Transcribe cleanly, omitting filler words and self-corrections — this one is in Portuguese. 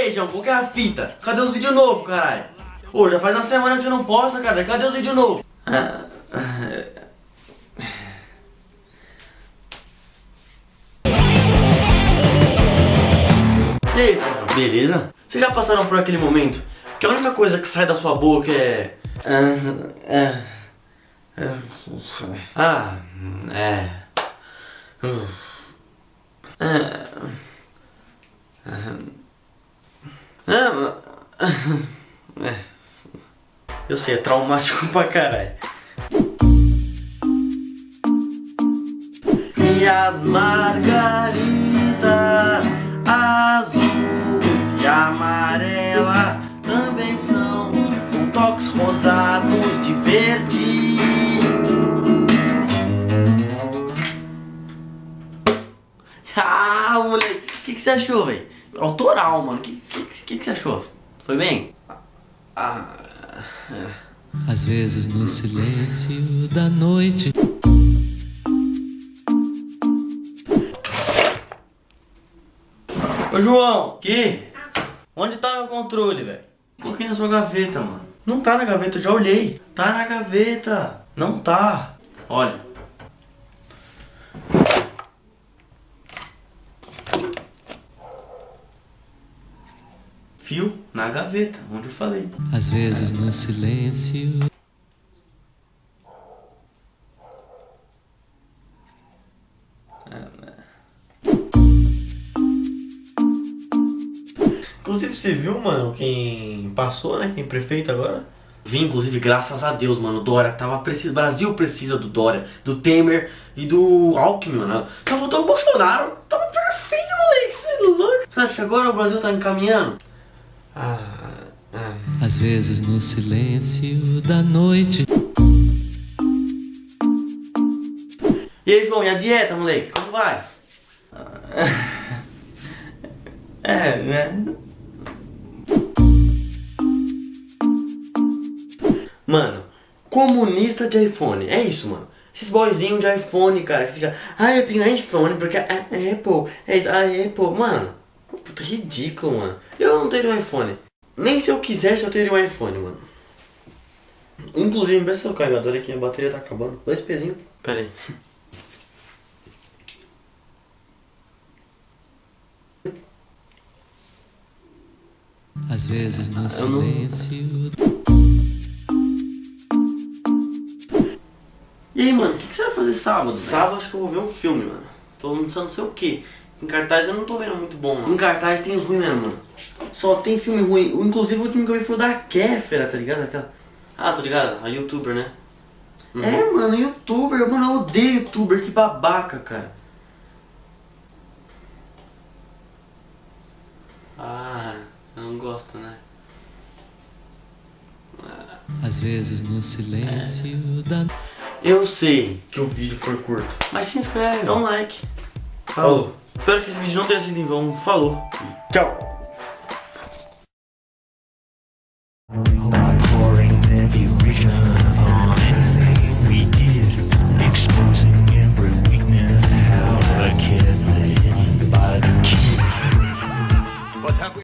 aí, João, qual que é a fita? Cadê os vídeos novos, caralho? Ô, já faz uma semana que você não posta, cara. Cadê os vídeos novos? E aí, Sandro? Beleza? Vocês já passaram por aquele momento que a única coisa que sai da sua boca é... Eu sei, é traumático pra caralho. E as margaridas azuis e amarelas também são com toques rosados de verde. Ah, moleque, o que você achou, velho? Autoral, mano. O que você achou? Foi bem? Às vezes no silêncio da noite. Ô João, que? Onde tá meu controle, velho? Coloquei na sua gaveta, mano. Não tá na gaveta, eu já olhei. Tá na gaveta. Não tá. Olha. Fio na gaveta, onde eu falei. Às vezes no silêncio. Inclusive, você viu, mano, quem passou, né? Quem prefeito agora? Vi, inclusive, graças a Deus, mano, o Dória tava preciso. O Brasil precisa do Dória, do Temer e do Alckmin, mano. Só voltou o Bolsonaro. Tava perfeito, moleque, você é louco. Você acha que agora o Brasil tá encaminhando? Às vezes no silêncio da noite. E aí, João, e a dieta, moleque? Como vai? Né? Mano, comunista de iPhone, é isso, mano. Esses boyzinhos de iPhone, cara, que fica, eu tenho iPhone porque a Apple, a Apple, mano, puta, ridículo, mano. Eu não teria um iPhone. Nem se eu quisesse eu teria um iPhone, mano. Inclusive, me presta o carregador aqui, a bateria tá acabando. 2 pezinhos. Pera aí. Às vezes no silêncio. E aí, mano, o que você vai fazer sábado? Sábado acho que eu vou ver um filme, mano. Tô lançando não sei o que. Em cartaz eu não tô vendo muito bom, mano. Em cartaz tem os ruins mesmo, mano. Só tem filme ruim. Inclusive o último que eu vi foi o da Kéfera, tá ligado? Aquela... tô ligado, a youtuber, né? Mano, youtuber, mano, eu odeio youtuber, que babaca, cara. Eu não gosto, né? Às vezes no silêncio da. Eu sei que o vídeo foi curto, mas se inscreve, dá um like. Falou. Espero que esse vídeo não tenha sido em vão. Falou. Tchau.